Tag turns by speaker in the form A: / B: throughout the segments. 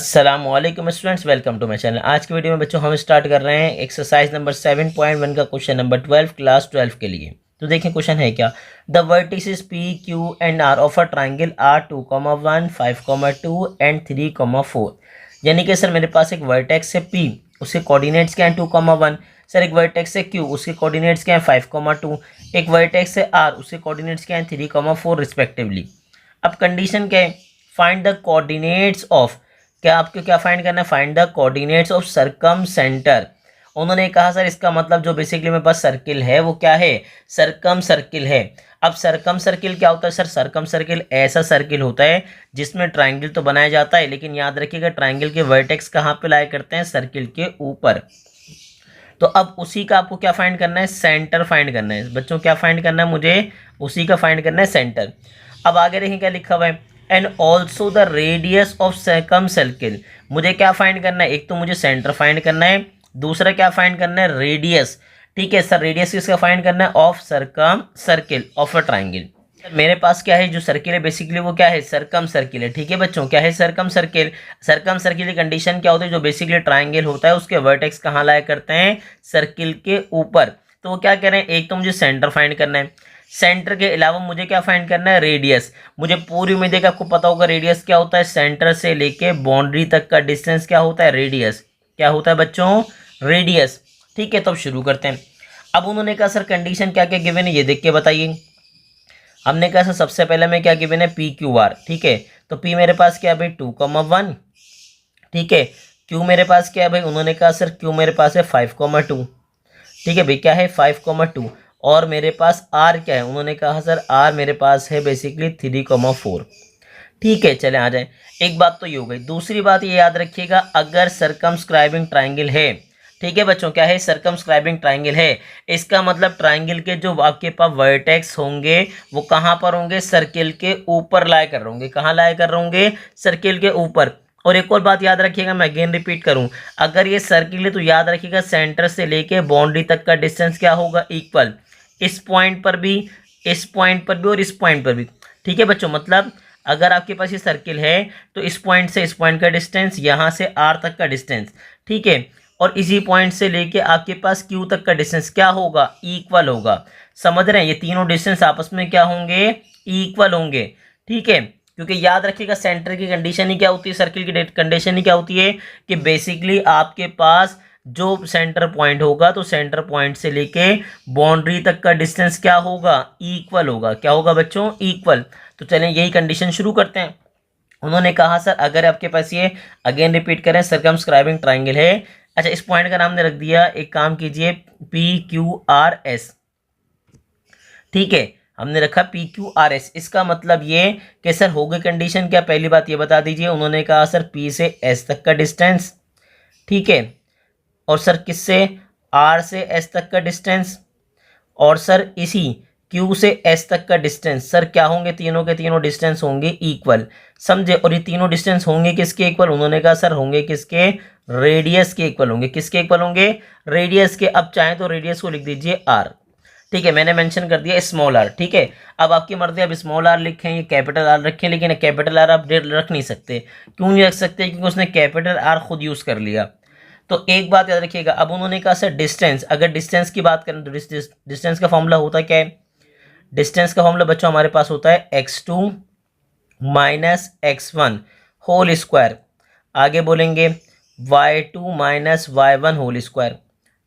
A: अस्सलामुअलैकुम students, welcome to my channel. आज की वीडियो में बच्चों हम स्टार्ट कर रहे हैं एक्सरसाइज नंबर 7.1 का क्वेश्चन नंबर 12 क्लास 12 के लिए। तो देखें क्वेश्चन है क्या। The vertices P Q and R of a triangle are 2,1 5,2 and 3,4। यानी कि सर मेरे पास एक वर्टेक्स है पी, उसके कोऑर्डिनेट्स क्या हैं 2,1। सर एक वर्टेक्स है क्यू, उसके कोऑर्डिनेट्स क्या हैं 5,2। एक वर्टेक्स है आर, उसके कोऑर्डिनेट्स क्या हैं 3,4 रिस्पेक्टिवली। अब कंडीशन क्या है, फाइंड द कोऑर्डिनेट्स ऑफ, क्या आपको क्या फाइंड करना है, find the coordinates of circum centre. उन्होंने कहा सर इसका मतलब जो बेसिकली मेरे पास सर्किल है वो क्या है, सर्कम सर्किल है। अब सर्कम सर्किल क्या होता है सर, सर्कम सर्किल ऐसा सर्किल होता है जिसमें ट्राइंगल तो बनाया जाता है, लेकिन याद रखिएगा ट्राइंगल के वर्टेक्स कहाँ पे लाया करते हैं, सर्किल के ऊपर। तो अब उसी का आपको क्या फाइंड करना है, सेंटर फाइंड करना है बच्चों। क्या फाइंड करना है मुझे, उसी का फाइंड करना है सेंटर। अब आगे देखें क्या लिखा हुआ है, and also the radius of circum circle. मुझे क्या फाइंड करना है, एक तो मुझे सेंटर फाइंड करना है, दूसरा क्या फाइंड करना है, रेडियस। ठीक है सर, रेडियस किसका फाइंड करना है, of circum circle of a triangle. मेरे पास क्या है, जो सर्किल है बेसिकली वो क्या है, सर्कम सर्किल है। ठीक है बच्चों, क्या है, सर्कम सर्किल। सर्कम सर्किल की कंडीशन क्या होती है, जो बेसिकली ट्राइंगल होता है उसके वर्टेक्स कहाँ लाया करते हैं, सर्किल के ऊपर। तो वो क्या कह रहे हैं, एक तो मुझे सेंटर फाइंड करना है, सेंटर के अलावा मुझे क्या फाइंड करना है, रेडियस। मुझे पूरी उम्मीद है कि आपको पता होगा रेडियस क्या होता है, सेंटर से लेके बाउंड्री तक का डिस्टेंस क्या होता है, रेडियस। क्या होता है बच्चों, रेडियस। ठीक है, तो अब शुरू करते हैं। अब उन्होंने कहा सर कंडीशन क्या क्या गिवन है ये देख के बताइए। हमने कहा सर सबसे पहले में क्या गिवन है, पी क्यू आर। ठीक है, तो पी मेरे पास क्या है भाई 2,1। ठीक है, क्यू मेरे पास क्या है भाई, उन्होंने कहा सर क्यू मेरे पास है 5,2। ठीक है भाई, क्या है 5,2। और मेरे पास आर क्या है, उन्होंने कहा सर आर मेरे पास है बेसिकली 3,4। ठीक है, चले आ जाए। एक बात तो ये हो गई। दूसरी बात ये याद रखिएगा, अगर सर्कमस्क्राइबिंग ट्राइंगल है, ठीक है बच्चों, क्या है, सर्कमस्क्राइबिंग ट्राइंगल है, इसका मतलब ट्राइंगल के जो आपके पास वर्टेक्स होंगे वो कहाँ पर होंगे, सर्किल के ऊपर लाया कर होंगे। कहाँ लाया कर होंगे, सर्किल के ऊपर। और एक और बात याद रखिएगा, मैं अगेन रिपीट करूं, अगर ये सर्किल है तो याद रखिएगा सेंटर से लेके बाउंड्री तक का डिस्टेंस क्या होगा, इक्वल। इस पॉइंट पर भी, इस पॉइंट पर भी और इस पॉइंट पर भी। ठीक है बच्चों, मतलब अगर आपके पास ये सर्किल है तो इस पॉइंट से इस पॉइंट का डिस्टेंस, यहाँ से आर तक का डिस्टेंस, ठीक है, और इसी पॉइंट से लेके आपके पास क्यू तक का डिस्टेंस क्या होगा, इक्वल होगा। समझ रहे हैं, ये तीनों डिस्टेंस आपस में क्या होंगे, इक्वल होंगे। ठीक है, क्योंकि याद रखिएगा सेंटर की कंडीशन ही क्या होती है, सर्किल की कंडीशन ही क्या होती है कि बेसिकली आपके पास जो सेंटर पॉइंट होगा तो सेंटर पॉइंट से लेके बाउंड्री तक का डिस्टेंस क्या होगा, इक्वल होगा। क्या होगा बच्चों, इक्वल। तो चलें यही कंडीशन शुरू करते हैं। उन्होंने कहा सर अगर आपके पास ये, अगेन रिपीट करें, सर्कमस्क्राइबिंग ट्राइंगल है। अच्छा, इस पॉइंट का नाम ने रख दिया, एक काम कीजिए, पी क्यू आर एस। ठीक है, हमने रखा पी क्यू आर एस। इसका मतलब ये कि सर हो गई कंडीशन क्या, पहली बात ये बता दीजिए। उन्होंने कहा सर पी से एस तक का डिस्टेंस, ठीक है, और सर किससे, आर से एस तक का डिस्टेंस, और सर इसी क्यू से एस तक का डिस्टेंस, सर क्या होंगे, तीनों के तीनों डिस्टेंस होंगे इक्वल। समझे, और ये तीनों डिस्टेंस होंगे किसके इक्वल, उन्होंने कहा सर होंगे किसके, रेडियस के इक्वल होंगे। किसके इक्वल होंगे, रेडियस के। अब चाहें तो रेडियस को लिख दीजिए आर। ठीक है, मैंने मेंशन कर दिया स्मॉल आर। ठीक है, अब आपकी मर्जी, अब स्मॉल आर लिखें या कैपिटल आर रखें, लेकिन कैपिटल आर आप रख नहीं सकते। क्यों नहीं रख सकते, क्योंकि उसने कैपिटल आर खुद यूज़ कर लिया। तो एक बात याद रखिएगा, अब उन्होंने कहा सर डिस्टेंस, अगर डिस्टेंस की बात करें तो डिस्टेंस का फॉर्मूला होता क्या है, डिस्टेंस का फॉर्मूला बच्चों हमारे पास होता है x2 minus x1 whole square. आगे बोलेंगे y2 minus y1 whole square.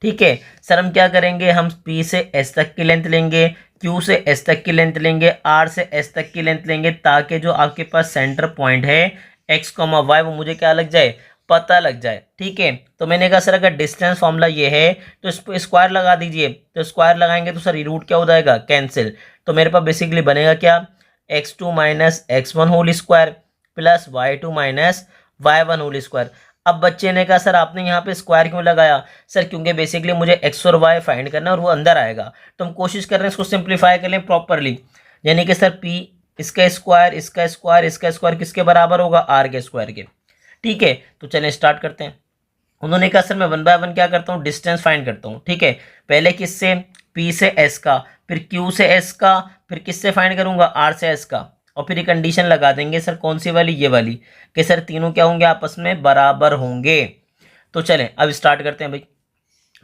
A: ठीक है सर, हम क्या करेंगे, हम p से s तक की लेंथ लेंगे, q से s तक की लेंथ लेंगे, r से s तक की लेंथ लेंगे, ताकि जो आपके पास सेंटर पॉइंट है x, y वो मुझे क्या लग जाए, पता लग जाए। ठीक है, तो मैंने कहा सर अगर डिस्टेंस फॉर्मूला ये है तो इस पर स्क्वायर लगा दीजिए। तो स्क्वायर लगाएंगे तो सर रूट क्या हो जाएगा, कैंसिल। तो मेरे पास बेसिकली बनेगा क्या, x2 minus x1 whole square plus y2 minus y1 whole square. अब बच्चे ने कहा सर आपने यहाँ पे स्क्वायर क्यों लगाया, सर क्योंकि बेसिकली मुझे x और y फाइंड करना है और वो अंदर आएगा। तो हम कोशिश कर रहे हैं इसको सिंप्लीफाई कर लें प्रॉपरली। यानी कि सर p इसका स्क्वायर, इसका स्क्वायर, इसका स्क्वायर किसके बराबर होगा, r के स्क्वायर के। ठीक है, तो चलें स्टार्ट करते हैं। उन्होंने कहा सर मैं 1 बाय 1 क्या करता हूँ, डिस्टेंस फाइंड करता हूँ। ठीक है, पहले किससे, P से S का, फिर Q से S का, फिर किससे फाइंड करूंगा, R से S का। और फिर ये कंडीशन लगा देंगे सर कौन सी वाली, ये वाली, कि सर तीनों क्या होंगे, आपस में बराबर होंगे। तो चलें अब स्टार्ट करते हैं भाई।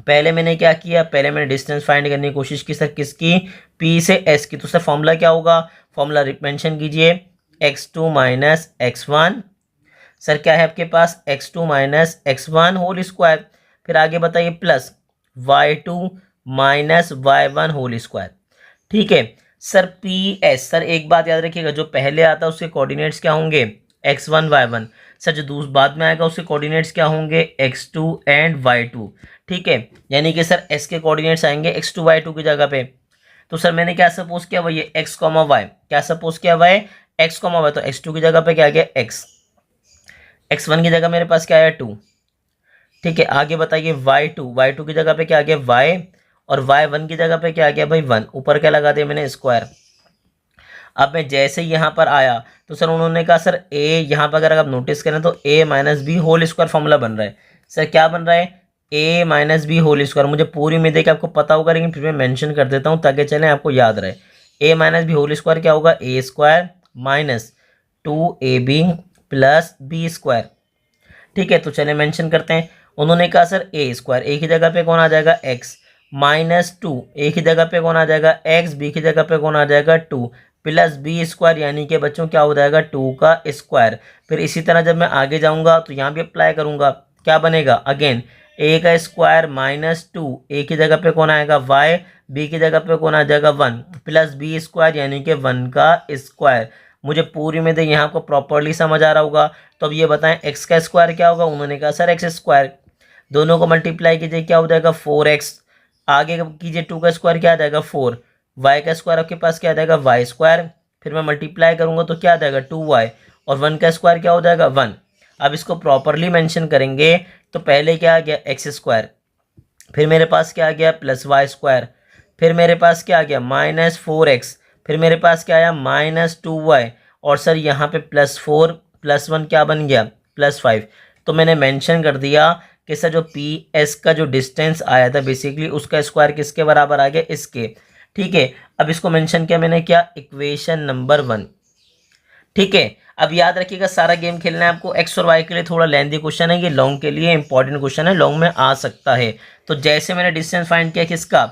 A: पहले मैंने क्या किया, पहले मैंने डिस्टेंस फाइंड करने की कोशिश की सर किसकी, P से S की। तो सर फॉर्मूला क्या होगा, फॉर्मूला मेंशन कीजिए, x2 माइनस x1, सर क्या है आपके पास, x2 minus x1 whole square, फिर आगे बताइए plus y2 minus y1 whole square. ठीक है सर, PS सर एक बात याद रखिएगा, जो पहले आता है उसके कोऑर्डिनेट्स क्या होंगे, x1 y1, सर जो दूसरे बाद में आएगा उसके कोऑर्डिनेट्स क्या होंगे, x2 एंड y2। ठीक है, यानी कि सर s के कोऑर्डिनेट्स आएंगे x2 y2 की जगह पे। तो सर मैंने क्या सपोज किया, वही x, y, क्या सपोज किया हुआ है, x, y, तो x2 की जगह पे क्या आ गया x, x1 की जगह मेरे पास क्या है 2। ठीक है, आगे बताइए y2 की जगह पे क्या आ गया y, और y1 की जगह पे क्या आ गया भाई 1, ऊपर क्या लगा दिया मैंने स्क्वायर। अब मैं जैसे ही यहाँ पर आया तो सर उन्होंने कहा सर a, यहाँ पर अगर आप नोटिस करें तो a minus B whole square formula बन रहा है। सर क्या बन रहा है, a minus B whole square, मुझे पूरी उम्मीद है कि आपको पता होगा, लेकिन फिर मैं मेंशन कर देता हूँ ताकि चलें आपको याद रहे। a minus B whole square क्या होगा, a square minus 2ab plus B square. ठीक है, तो चले मेंशन करते हैं। उन्होंने कहा सर a स्क्वायर, a की जगह पे कौन आ जाएगा x, माइनस 2, a की जगह पे कौन आ जाएगा x, b की जगह पे कौन आ जाएगा 2, प्लस बी स्क्वायर, यानी कि बच्चों क्या हो जाएगा 2 का स्क्वायर। फिर इसी तरह जब मैं आगे जाऊंगा तो यहाँ भी अप्लाई करूंगा, क्या बनेगा, अगेन a का स्क्वायर माइनस 2, a की जगह पे कौन आएगा y, b की जगह पे कौन आ जाएगा 1, प्लस बी स्क्वायर यानी कि 1 का स्क्वायर। मुझे पूरी में दे यहाँ आपको प्रॉपरली समझ आ रहा होगा। तो अब ये बताएं x का स्क्वायर क्या होगा, उन्होंने कहा सर x स्क्वायर, दोनों को मल्टीप्लाई कीजिए क्या हो जाएगा 4x, आगे कीजिए 2 का स्क्वायर क्या आ जाएगा 4, y का स्क्वायर आपके पास क्या आ जाएगा y स्क्वायर, फिर मैं मल्टीप्लाई करूंगा तो क्या आ जाएगा 2y, और 1 का स्क्वायर क्या हो जाएगा 1। अब इसको प्रॉपरली मेंशन करेंगे तो पहले क्या आ गया x स्क्वायर, फिर मेरे पास क्या आ गया प्लस y स्क्वायर, फिर मेरे पास क्या आ गया माइनस 4x, फिर मेरे पास क्या आया माइनस 2y, और सर यहाँ पे प्लस 4 प्लस 1 क्या बन गया प्लस 5। तो मैंने मेंशन कर दिया कि सर जो PS का जो डिस्टेंस आया था बेसिकली उसका स्क्वायर किसके बराबर आ गया, इसके। ठीक है, अब इसको मेंशन किया मैंने क्या, इक्वेशन नंबर 1। ठीक है, अब याद रखिएगा सारा गेम खेलना है आपको। एक्स और वाई के लिए थोड़ा लेंथी क्वेश्चन है, ये लॉन्ग के लिए इंपॉर्टेंट क्वेश्चन है, लॉन्ग में आ सकता है। तो जैसे मैंने डिस्टेंस फाइंड किया किसका,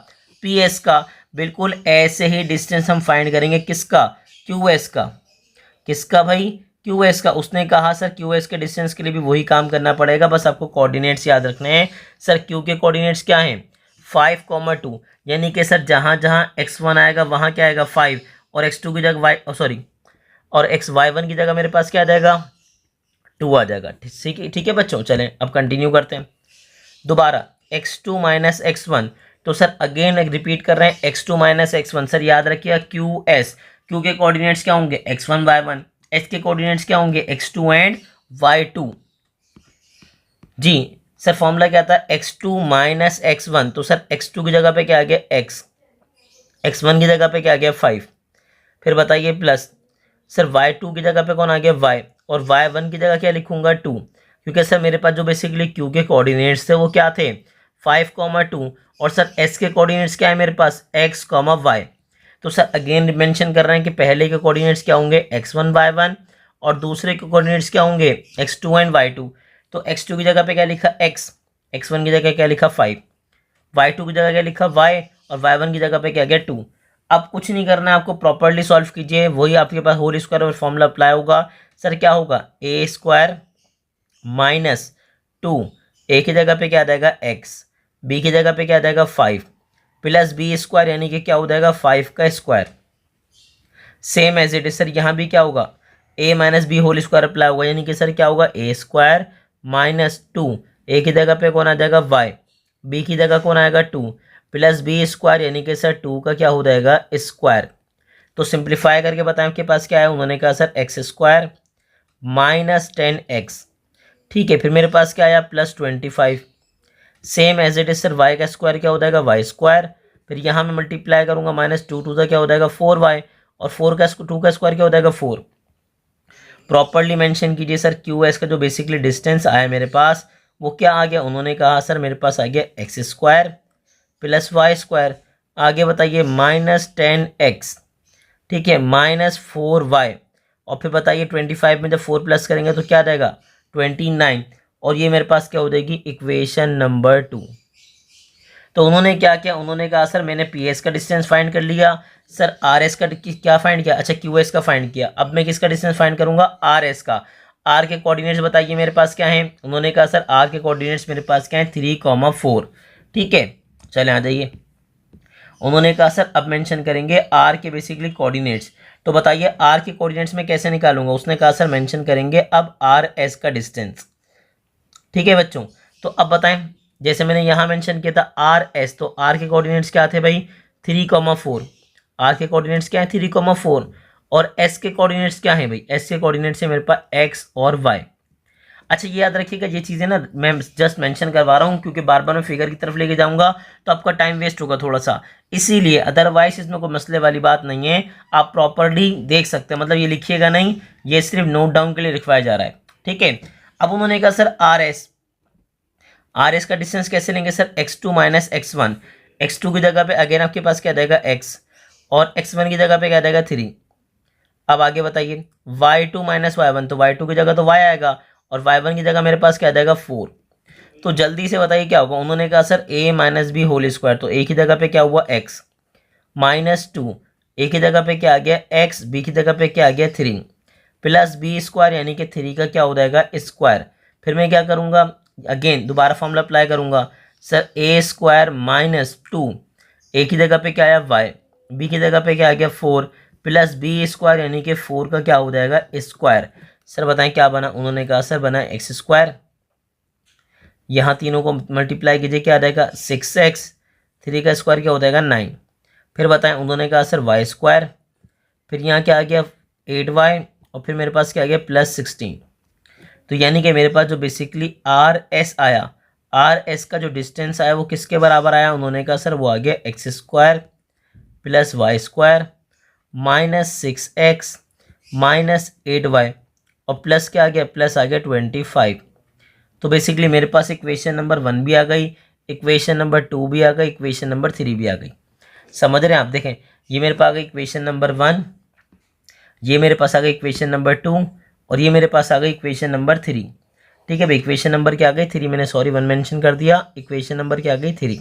A: PS का, बिल्कुल ऐसे ही डिस्टेंस हम फाइंड करेंगे किसका, QS का। किसका भाई, QS का। उसने कहा सर QS के डिस्टेंस के लिए भी वही काम करना पड़ेगा, बस आपको कोऑर्डिनेट्स याद रखने हैं। सर Q के कोऑर्डिनेट्स क्या हैं 5, 2, यानी कि सर जहाँ जहाँ x1 आएगा वहाँ क्या आएगा 5, और x2 की जगह और y1 की जगह मेरे पास क्या आ जाएगा 2 आ जाएगा। ठीक है बच्चों, चलें अब कंटिन्यू करते हैं। दोबारा x2 माइनस x1, तो सर अगेन रिपीट कर रहे हैं x2 माइनस x1। सर याद रखिएगा Q के कोऑर्डिनेट्स क्या होंगे x1 y1, S के कोऑर्डिनेट्स क्या होंगे x2 and y2। Ji sir formula क्या था x2 माइनस x1, तो सर x2 की जगह पे क्या आ गया x, x1 की जगह पे क्या आ गया 5, फिर बताइए प्लस सर y2 की जगह पे कौन आ गया y, और y1 की जगह क्या लिखूंगा 2, क्योंकि सर मेरे पास जो बेसिकली q के कोऑर्डिनेट्स थे वो क्या थे 5, 2, और सर s के कोऑर्डिनेट्स क्या है मेरे पास x, y। तो सर अगेन मेंशन कर रहे हैं कि पहले के कोऑर्डिनेट्स क्या होंगे x1 y1, और दूसरे के कोऑर्डिनेट्स क्या होंगे x2 एंड y2। तो x2 की जगह पे क्या लिखा x, x1 की जगह क्या लिखा 5, y2 की जगह क्या लिखा y, और y1 की जगह पे क्या गया 2। अब कुछ नहीं करना है आपको, प्रॉपर्ली सॉल्व कीजिए, वही आपके पास होल स्क्वायर और फॉर्मूला अप्लाई होगा। सर क्या होगा a स्क्वायर माइनस 2, a की जगह पे क्या आ जाएगा x, b की जगह पे क्या आ जाएगा 5, प्लस बी स्क्वायर यानी कि क्या हो जाएगा 5 का square. Same as it is sir यहाँ भी क्या होगा a minus B whole square apply होगा, यानी कि सर क्या होगा a स्क्वायर माइनस 2, a की जगह पे कौन आ जाएगा y, b की जगह कौन आएगा 2, प्लस बी स्क्वायर यानी कि सर 2 का क्या हो जाएगा स्क्वायर। तो सिंप्लीफाई करके बताएं आपके पास क्या है, उन्होंने कहा sir X square minus 10x। ठीक है, फिर मेरे पास क्या आया plus 25, same as it is sir y का स्क्वायर क्या हो जाएगा y स्क्वायर, फिर यहाँ मैं मल्टीप्लाई करूंगा माइनस 2 का क्या हो जाएगा 4y, और 2 का स्क्वायर क्या हो जाएगा 4। प्रॉपरली मेंशन कीजिए सर QS का जो बेसिकली डिस्टेंस आया मेरे पास वो क्या आ गया, उन्होंने कहा सर मेरे पास आ गया X square plus Y square, आगे बताइए माइनस 10x, ठीक है, माइनस 4y, और फिर बताइए 25 में जब 4 प्लस करेंगे तो क्या आ जाएगा 29, और ये मेरे पास क्या हो जाएगी इक्वेशन नंबर 2। तो उन्होंने क्या किया, उन्होंने कहा सर मैंने पी एस का डिस्टेंस फाइंड कर लिया, सर आर एस का क्या फाइंड किया, अच्छा क्यू एस का फाइंड किया। अब मैं किसका डिस्टेंस फाइंड करूंगा, आर एस का। आर के कोऑर्डिनेट्स बताइए मेरे पास क्या है, उन्होंने कहा सर आर के कोऑर्डिनेट्स मेरे पास क्या है 3,4। ठीक है, चले आ जाइए। उन्होंने कहा सर अब मेंशन करेंगे आर के बेसिकली कोऑर्डिनेट्स। तो बताइए आर के कोऑर्डिनेट्स में कैसे निकालूंगा, उसने कहा सर मेंशन करेंगे अब आर एस का डिस्टेंस। ठीक है बच्चों, तो अब बताएं, जैसे मैंने यहाँ मेंशन किया था आर एस, तो आर के कोऑर्डिनेट्स क्या थे भाई 3,4। आर के कोऑर्डिनेट्स क्या है 3,4, और एस के कोऑर्डिनेट्स क्या है भाई, एस के कोऑर्डिनेट्स है मेरे पास एक्स और वाई। अच्छा ये याद रखिएगा, ये चीज़ें ना मैं जस्ट मेंशन करवा रहा हूँ क्योंकि बार बार मैं फिगर की तरफ लेके जाऊंगा तो आपका टाइम वेस्ट होगा थोड़ा सा, इसीलिए। अदरवाइज इसमें कोई मसले वाली बात नहीं है, आप प्रॉपरली देख सकते हैं, मतलब ये लिखिएगा नहीं, ये सिर्फ नोट डाउन के लिए लिखवाया जा रहा है। ठीक है, अब उन्होंने कहा सर आर एस का डिस्टेंस कैसे लेंगे sir, x2 minus x1। x2 की जगह पे अगेन आपके पास क्या जाएगा x, और x1 की जगह पे क्या जाएगा 3। अब आगे बताइए y2 माइनस y1, तो y2 की जगह तो y आएगा, और y1 की जगह मेरे पास क्या जाएगा 4। तो जल्दी से बताइए क्या होगा, उन्होंने कहा sir a minus B whole square, तो a की जगह पे क्या हुआ x माइनस 2, a की जगह पे क्या आ गया x, b की जगह पे क्या आ गया 3, प्लस बी स्क्वायर यानी कि 3 का क्या हो जाएगा स्क्वायर। फिर मैं क्या करूँगा, अगेन दोबारा फॉर्मूला अप्लाई करूँगा, सर ए स्क्वायर माइनस 2, ए की जगह पे क्या आया वाई, बी की जगह पे क्या आ गया 4, प्लस बी स्क्वायर यानी कि 4 का क्या हो जाएगा स्क्वायर। सर बताएं क्या बना, उन्होंने कहा सर बना एक्स स्क्वायर, यहाँ तीनों को मल्टीप्लाई कीजिए क्या आ जाएगा 6x, 3 का स्क्वायर क्या हो जाएगा 9। फिर बताएं, उन्होंने कहा सर वाई स्क्वायर, फिर यहाँ क्या आ गया 8y, और फिर मेरे पास क्या आ गया प्लस 16। तो यानी कि मेरे पास जो बेसिकली आर एस आया, आर एस का जो डिस्टेंस आया वो किसके बराबर आया, उन्होंने कहा सर वो आ गया X square plus Y square minus 6x minus 8y, और प्लस क्या आ गया, प्लस आ गया 25। तो बेसिकली मेरे पास इक्वेशन नंबर 1 भी आ गई, इक्वेशन नंबर 2 भी आ गई, इक्वेशन नंबर 3 भी आ गई। समझ रहे हैं आप, देखें ये मेरे पास आ गई इक्वेशन नंबर 1, ये मेरे पास आ गई इक्वेशन नंबर 2, और ये मेरे पास आ गई इक्वेशन नंबर 3। ठीक है भाई, इक्वेशन नंबर क्या आ गई 3, मैंने सॉरी 1 मेंशन कर दिया, इक्वेशन नंबर क्या आ गई 3।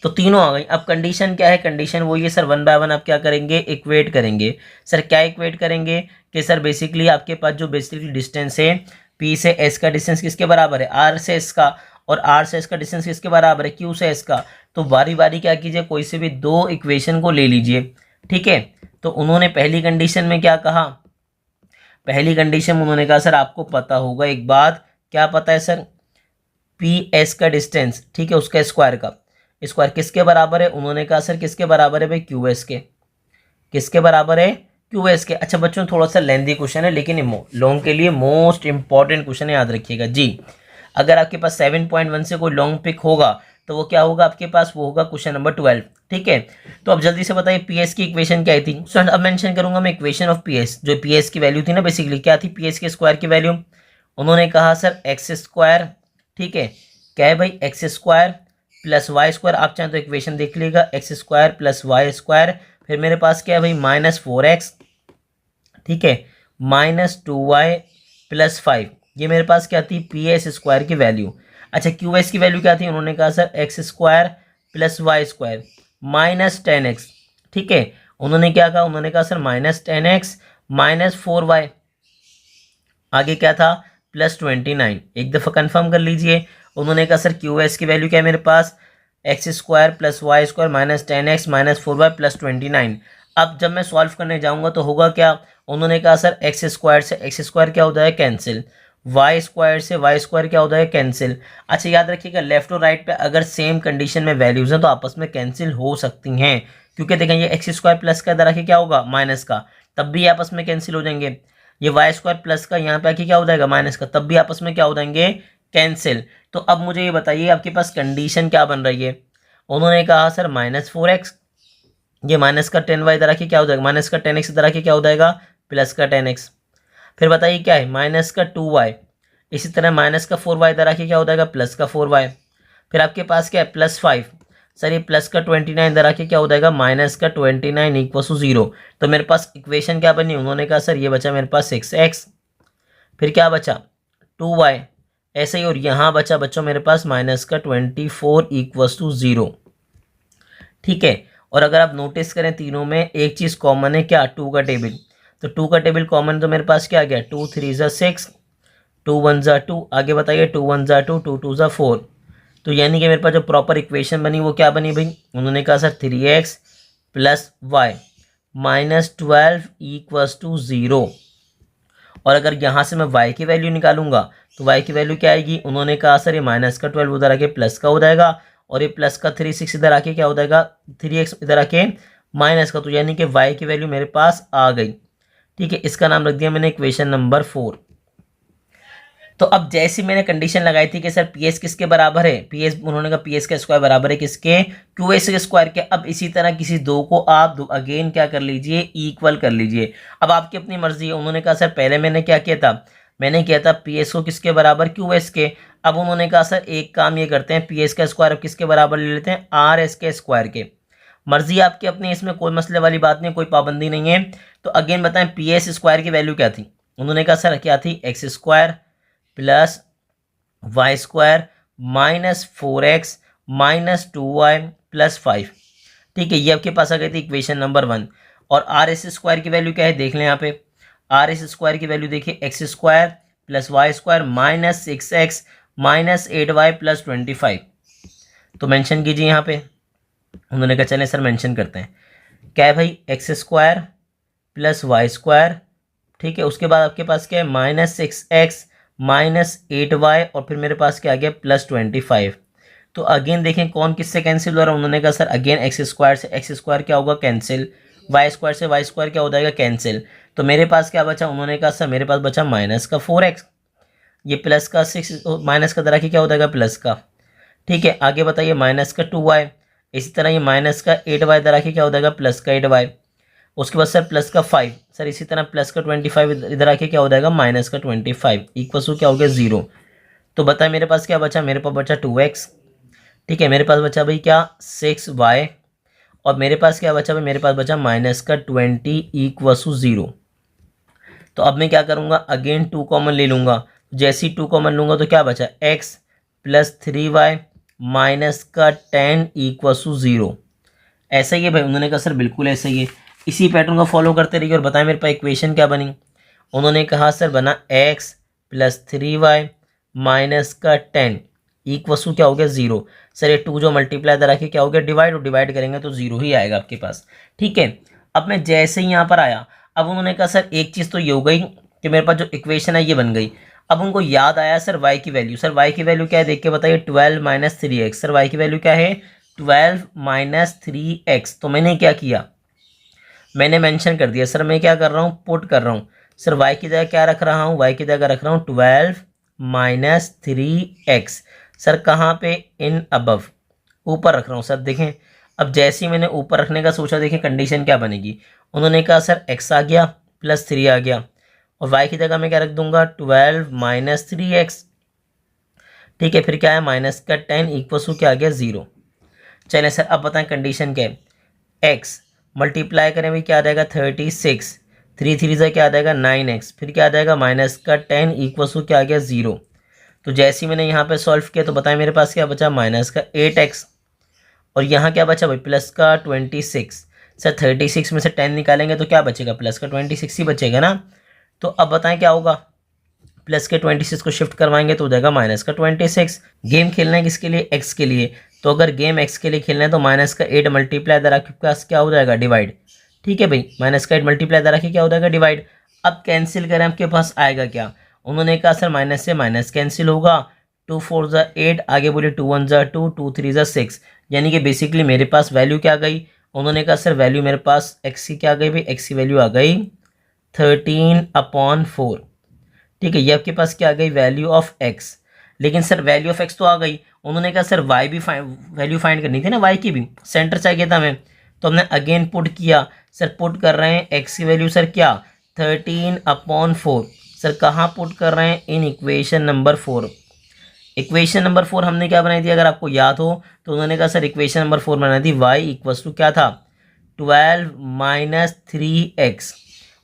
A: तो तीनों आ गई। अब कंडीशन क्या है, कंडीशन वही है सर, 1 बाय 1 आप क्या करेंगे इक्वेट करेंगे। सर क्या इक्वेट करेंगे कि सर बेसिकली आपके पास जो बेसिकली डिस्टेंस है पी से एस का डिस्टेंस किसके बराबर है, आर से एस का, और आर से एस का डिस्टेंस किसके बराबर है, क्यू से एस का। तो बारी बारी क्या कीजिए, कोई से भी 2 इक्वेशन को ले लीजिए। ठीक है, तो उन्होंने पहली कंडीशन में क्या कहा, पहली कंडीशन में उन्होंने कहा सर आपको पता होगा एक बात, क्या पता है सर, पी एस का डिस्टेंस, ठीक है, उसका स्क्वायर किसके बराबर है, उन्होंने कहा सर किसके बराबर है भाई क्यू एस के, किसके बराबर है क्यू एस के। अच्छा बच्चों थोड़ा सा लेंथी क्वेश्चन है, लेकिन लॉन्ग के लिए मोस्ट इंपॉर्टेंट क्वेश्चन है, याद रखिएगा जी। अगर आपके पास 7.1 से कोई लॉन्ग पिक होगा तो वो क्या होगा आपके पास, वो होगा क्वेश्चन नंबर 12। ठीक है, तो अब जल्दी से बताइए पीएस की इक्वेशन क्या थी। सो अब मेंशन करूंगा मैं इक्वेशन ऑफ पीएस, जो पीएस की वैल्यू थी ना बेसिकली क्या थी, पीएस के स्क्वायर की वैल्यू। उन्होंने कहा सर एक्स स्क्वायर, ठीक है क्या है भाई X square plus Y square, आप चाहें तो इक्वेशन देख लीजिएगा, X square plus Y square, फिर मेरे पास क्या है भाई माइनस 4x, ठीक है माइनस 2y प्लस 5, ये मेरे पास क्या थी पी एस स्क्वायर की वैल्यू। अच्छा क्यू एस की वैल्यू क्या थी, उन्होंने कहा sir X square plus Y square minus 10x, ठीक है उन्होंने क्या कहा, उन्होंने कहा sir minus 10x minus 4y, आगे क्या था प्लस 29। एक दफ़ा कंफर्म कर लीजिए, उन्होंने कहा सर क्यू एस की वैल्यू क्या है मेरे पास, x square plus Y square minus 10x minus 4y plus 29। अब जब मैं सॉल्व करने जाऊंगा तो होगा क्या, उन्होंने कहा सर एक्स स्क्वायर से एक्स स्क्वायर क्या होता है कैंसिल, वाई स्क्वायर से वाई स्क्वायर क्या होता है कैंसिल। अच्छा याद रखिएगा लेफ्ट और राइट पे अगर सेम कंडीशन में वैल्यूज हैं तो आपस में कैंसिल हो सकती हैं, क्योंकि देखें ये एक्स स्क्वायर प्लस का इधर आके क्या होगा माइनस का, तब भी आपस में कैंसिल हो जाएंगे। ये वाई स्क्वायर प्लस का यहाँ पे आके क्या हो जाएगा माइनस का, तब भी आपस में क्या हो जाएंगे कैंसिल। तो अब मुझे ये बताइए आपके पास कंडीशन क्या बन रही है, उन्होंने कहा सर माइनस 4x, ये माइनस का 10y इधर आके क्या हो जाएगा, माइनस का 10x इधर आके क्या हो जाएगा प्लस का 10x। फिर बताइए क्या है माइनस का 2y, इसी तरह माइनस का 4y इधर आके क्या हो जाएगा प्लस का 4y। फिर आपके पास क्या है प्लस 5, सर ये प्लस का 29 इधर आके क्या हो जाएगा माइनस का 29 इक्वल टू 0। तो मेरे पास इक्वेशन क्या बनी, उन्होंने कहा सर ये बचा मेरे पास 6x, फिर क्या बचा 2y, ऐसे ही, और यहाँ बचा बच्चों मेरे पास माइनस का 24 इक्वल टू 0। ठीक है, और अगर आप नोटिस करें तीनों में एक चीज़ कॉमन है, क्या 2 का टेबल। तो 2 का टेबल कॉमन, तो मेरे पास क्या आ गया 2 3 ज़ा 6, 2 1 ज़ा 2, आगे बताइए 2 1 ज़ा 2, 2 2 ज़ा 4। तो यानी कि मेरे पास जो प्रॉपर इक्वेशन बनी वो क्या बनी भाई, उन्होंने कहा sir 3x plus Y minus 12 equals to 0। और अगर यहाँ से मैं y की वैल्यू निकालूंगा तो y की वैल्यू क्या आएगी, उन्होंने कहा सर ये माइनस का 12 उधर आके प्लस का हो जाएगा, और ये प्लस का 3 6 इधर आके क्या हो जाएगा 3x इधर आके माइनस का, तो यानी कि y की वैल्यू मेरे पास आ गई। ठीक है, इसका नाम रख दिया मैंने इक्वेशन नंबर 4। तो अब जैसी मैंने कंडीशन लगाई थी कि सर पी एस किसके बराबर है, पी एस उन्होंने कहा पी एस का स्क्वायर बराबर है किसके, क्यू एस के स्क्वायर के। अब इसी तरह किसी दो को आप अगेन क्या कर लीजिए, इक्वल कर लीजिए। अब आपकी अपनी मर्जी है, उन्होंने कहा सर पहले मैंने क्या किया था, मैंने किया था पी एस को किसके बराबर, क्यू एस के। अब उन्होंने कहा सर एक काम ये करते हैं, पी एस का स्क्वायर अब किसके बराबर ले लेते हैं, आर एस के स्क्वायर के। मर्जी आपकी अपनी, इसमें कोई मसले वाली बात नहीं, कोई पाबंदी नहीं है। तो अगेन बताएं पी एस स्क्वायर की वैल्यू क्या थी, उन्होंने कहा सर क्या थी, X square plus Y square minus 4x minus 2y plus 5। ठीक है, ये आपके पास आ गई थी इक्वेशन नंबर 1। और आर एस स्क्वायर की वैल्यू क्या है, देख लें यहाँ पे, आर एस स्क्वायर की वैल्यू देखिए X square plus Y square minus 6x minus 8y plus 25। तो मेंशन कीजिए यहाँ पे, उन्होंने कहा चलें सर मेंशन करते हैं, क्या है भाई X square plus Y square. ठीक है, उसके बाद आपके पास क्या है माइनस 6x माइनस 8y, और फिर मेरे पास क्या आ गया प्लस 25। तो अगेन देखें कौन किससे कैंसिल हो रहा है, उन्होंने कहा सर अगेन एक्स स्क्वायर से एक्स स्क्वायर क्या होगा कैंसिल, वाई स्क्वायर से वाई स्क्वायर क्या हो जाएगा कैंसिल। तो मेरे पास क्या बचा, उन्होंने कहा सर मेरे पास बचा माइनस का 4x, ये प्लस का 6 माइनस का दरा क्या हो जाएगा प्लस का। ठीक है, आगे बताइए माइनस का 2y, इसी तरह ये माइनस का 8y दरा क्या हो जाएगा प्लस का 8y। उसके बाद सर प्लस का 5, सर इसी तरह प्लस का 25 इधर आके क्या हो जाएगा माइनस का 25 इक्वल टू क्या हो गया 0। तो बताए मेरे पास क्या बचा, मेरे पास बचा 2x। ठीक है, मेरे पास बचा भाई क्या 6y, और मेरे पास क्या बचा भाई, मेरे पास बचा माइनस का 20 इक्वल टू 0। तो अब मैं क्या करूँगा, अगेन 2 कॉमन ले लूँगा, जैसे ही 2 कॉमन लूँगा तो क्या बचा x प्लस 3y माइनस का 10 इक्वल टू 0। ऐसा ही है भाई, उन्होंने कहा सर बिल्कुल ऐसा ही है, इसी पैटर्न को फॉलो करते रहिए। और बताएं मेरे पास इक्वेशन क्या बनी, उन्होंने कहा सर बना x प्लस 3y माइनस का 10 इक्वल टू क्या हो गया 0। सर ये 2 जो मल्टीप्लाई दरा के क्या हो गया डिवाइड, और डिवाइड करेंगे तो 0 ही आएगा आपके पास। ठीक है, अब मैं जैसे ही यहाँ पर आया, अब उन्होंने कहा सर एक चीज़ तो ये हो गई कि मेरे पास जो इक्वेशन है ये बन गई। अब उनको याद आया सर y की वैल्यू, सर y की वैल्यू क्या है देख के बताइए, 12 माइनस 3x। सर y की वैल्यू क्या है 12 माइनस 3x। तो मैंने क्या किया, मैंने मेंशन कर दिया, सर मैं क्या कर रहा हूँ पुट कर रहा हूँ, सर y की जगह क्या रख रहा हूँ, y की जगह रख रहा हूँ 12 माइनस 3x। सर कहाँ पे, इन अबव, ऊपर रख रहा हूँ सर। देखें अब जैसे ही मैंने ऊपर रखने का सोचा, देखें कंडीशन क्या बनेगी, उन्होंने कहा सर x आ गया प्लस 3 आ गया, और y की जगह मैं क्या रख दूंगा 12 माइनस 3x। ठीक है, फिर क्या है माइनस का 10 इक्वल टू क्या आ गया 0। चलें सर अब बताएं कंडीशन क्या है, x मल्टीप्लाई करें भी क्या आ जाएगा 36, 3 3 से क्या आ जाएगा 9x, फिर क्या आ जाएगा माइनस का 10 इक्वल टू क्या आ गया 0। तो जैसे ही मैंने यहाँ पे सॉल्व किया तो बताएं मेरे पास क्या बचा माइनस का 8x, और यहाँ क्या बचा भाई प्लस का 26। सर 36 में से 10 निकालेंगे तो क्या बचेगा, प्लस का 26 ही बचेगा ना। तो अब बताएं क्या होगा, प्लस के 26 को शिफ्ट करवाएंगे तो हो जाएगा माइनस का 26। गेम खेलना है किसके लिए, एक्स के लिए। तो अगर गेम एक्स के लिए खेलना है तो माइनस का 8 मल्टीप्लाई दरा के पास क्या हो जाएगा डिवाइड। ठीक है भाई, माइनस का 8 मल्टीप्लाई दरा के क्या हो जाएगा डिवाइड। अब कैंसिल करें आपके पास आएगा क्या, उन्होंने कहा सर माइनस से माइनस कैंसिल होगा, 2 4 ज़ा 8, आगे बोले 2 1 ज़ा 2, 2 3 ज़ा 6, यानी कि बेसिकली मेरे पास वैल्यू क्या आ गई, उन्होंने कहा सर वैल्यू मेरे पास एक्स की क्या आ गई भाई, एक्स की वैल्यू आ गई 13/4। ठीक है, ये आपके पास क्या आ गई वैल्यू ऑफ एक्स। लेकिन सर वैल्यू ऑफ एक्स तो आ गई, उन्होंने कहा सर वाई भी वैल्यू फाइंड करनी थी ना, वाई की भी सेंटर चाहिए था हमें। तो हमने अगेन पुट किया, सर पुट कर रहे हैं एक्स की वैल्यू सर क्या 13/4। सर कहाँ पुट कर रहे हैं, in equation number 4। Equation number 4 हमने क्या बनाई थी, अगर आपको याद हो तो उन्होंने कहा सर इक्वेशन नंबर 4 बनाई थी y इक्वल्स टू क्या था 12 माइनस 3x,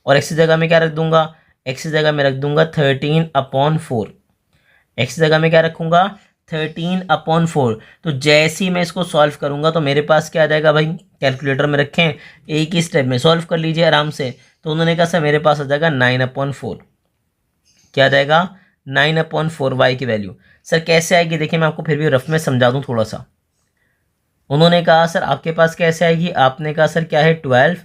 A: और x की जगह में क्या रख दूंगा, x की जगह में रख दूंगा 13/4। x की जगह में क्या रखूंगा 13/4। तो जैसे ही मैं इसको सॉल्व करूंगा तो मेरे पास क्या आ जाएगा भाई, कैलकुलेटर में रखें, एक ही स्टेप में सॉल्व कर लीजिए आराम से। तो उन्होंने कहा सर मेरे पास आ जाएगा 9/4। क्या आ जाएगा 9/4 y की वैल्यू। सर कैसे आएगी, देखिए मैं आपको फिर भी रफ में समझा दूं थोड़ा सा। उन्होंने कहा सर आपके पास कैसे आएगी, आपने कहा सर क्या है 12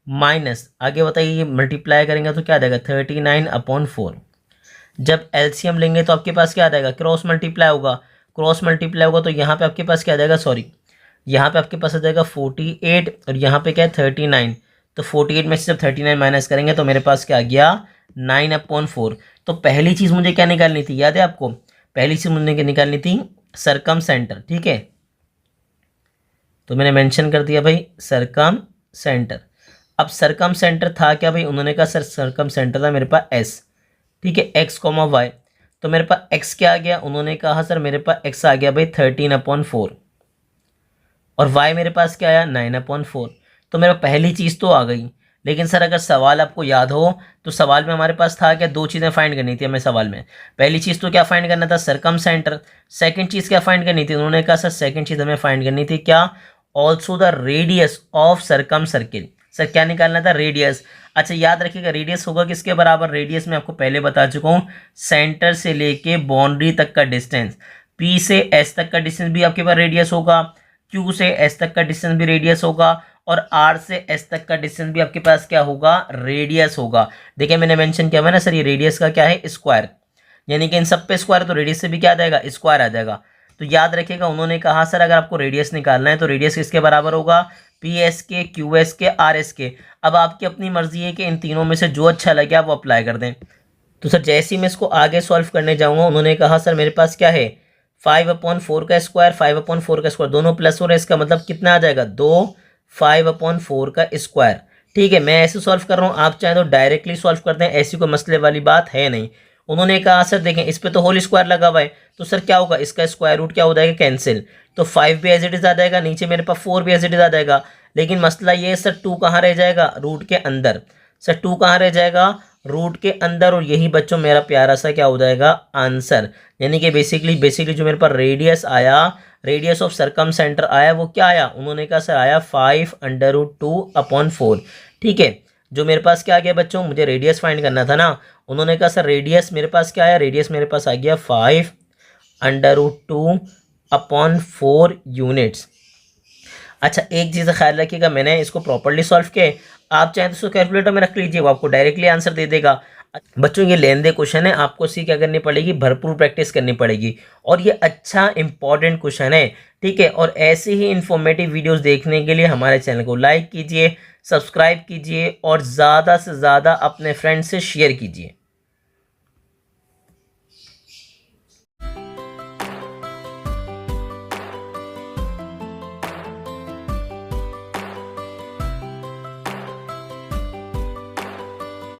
A: माइनस, आगे बताइए मल्टीप्लाई करेंगे तो क्या आ जाएगा 39/4। जब एलसीएम लेंगे तो आपके पास क्या आ जाएगा, क्रॉस मल्टीप्लाई होगा, क्रॉस मल्टीप्लाई होगा तो यहाँ पे आपके पास क्या आ जाएगा, सॉरी यहाँ पे आपके पास आ जाएगा 48 और यहाँ पे क्या है 39। तो 48 में से जब 39 माइनस करेंगे तो मेरे पास क्या आ गया 9/4। तो पहली चीज़ मुझे क्या निकालनी थी, याद है आपको, पहली चीज़ मुझे निकालनी थी सरकम सेंटर, ठीक है। तो मैंने मेंशन कर दिया भाई सरकम सेंटर। अब सरकम सेंटर था क्या भाई, उन्होंने कहा सर सरकम सेंटर था मेरे पास एस, ठीक है, एक्स कॉमा वाई। तो मेरे पास एक्स क्या आ गया, उन्होंने कहा सर मेरे पास एक्स आ गया भाई 13/4 और वाई मेरे पास क्या आया 9/4। तो मेरा पहली चीज़ तो आ गई। लेकिन सर अगर सवाल आपको याद हो तो सवाल में हमारे पास था क्या, दो चीज़ें फाइंड करनी थी हमें सवाल में। पहली चीज़ तो क्या फाइंड करना था सरकम सेंटर, सेकेंड चीज़ क्या फाइंड करनी थी, उन्होंने कहा सर सेकेंड चीज़ हमें फाइंड करनी थी क्या, also the radius of circumcircle. Sir क्या निकालना था, रेडियस। अच्छा याद रखिएगा रेडियस होगा किसके बराबर, रेडियस में आपको पहले बता चुका हूँ, सेंटर से लेके बाउंड्री तक का डिस्टेंस। पी से एस तक का डिस्टेंस भी आपके पास रेडियस होगा, क्यू से एस तक का डिस्टेंस भी रेडियस होगा, और आर से एस तक का डिस्टेंस भी आपके पास क्या होगा, रेडियस होगा। देखिए मैंने मेंशन किया हुआ है ना सर, ये रेडियस का क्या है स्क्वायर, यानी कि इन सब पे स्क्वायर, तो रेडियस से भी क्या आ जाएगा स्क्वायर आ जाएगा। तो याद रखिएगा उन्होंने कहा सर अगर आपको रेडियस निकालना है तो रेडियस किसके बराबर होगा, पी एस के, क्यू एस के, आर एस के। अब आपकी अपनी मर्जी है कि इन तीनों में से जो अच्छा लगे आप वो अप्लाई कर दें। तो सर जैसे ही मैं इसको आगे सॉल्व करने जाऊंगा, उन्होंने कहा सर मेरे पास क्या है 5/4 का स्क्वायर, 5/4 का स्क्वायर दोनों प्लस हो रहा है, इसका मतलब कितना आ जाएगा 2 5/4 का स्क्वायर। ठीक है, मैं ऐसे सॉल्व कर रहा हूँ, आप चाहें तो डायरेक्टली सॉल्व करते हैं, ऐसी कोई मसले वाली बात है नहीं। उन्होंने कहा सर देखें इस पे तो होल स्क्वायर लगा हुआ है, तो सर क्या होगा इसका स्क्वायर रूट क्या हो जाएगा कैंसिल, तो 5 भी एज इट इज आ जाएगा, नीचे मेरे पास 4 भी एज इट इज आ जाएगा। लेकिन मसला ये है सर 2 कहाँ रह जाएगा, रूट के अंदर। सर 2 कहाँ रह जाएगा, रूट के अंदर, और यही बच्चों मेरा प्यारा सा क्या हो जाएगा आंसर। यानी कि बेसिकली जो मेरे पास रेडियस आया, रेडियस ऑफ सरकम सेंटर आया, वो क्या आया, उन्होंने कहा सर आया 5/2/4। ठीक है, जो मेरे पास क्या आ गया बच्चों, मुझे रेडियस फाइंड करना था ना, उन्होंने कहा सर रेडियस मेरे पास क्या आया, रेडियस मेरे पास आ गया 5/2/4 यूनिट्स। अच्छा एक चीज़ ख्याल रखिएगा, मैंने इसको प्रॉपर्ली सॉल्व किया, आप चाहें तो इसको कैलकुलेटर में रख लीजिए, वो आपको डायरेक्टली आंसर दे देगा। बच्चों ये लेंदे क्वेश्चन है, आपको इसकी क्या करनी पड़ेगी, भरपूर प्रैक्टिस करनी पड़ेगी, और ये अच्छा इंपॉर्टेंट क्वेश्चन है। ठीक है, और ऐसे ही इंफॉर्मेटिव वीडियोस देखने के लिए हमारे चैनल को लाइक कीजिए, सब्सक्राइब कीजिए और ज़्यादा से ज़्यादा अपने फ्रेंड्स से शेयर कीजिए।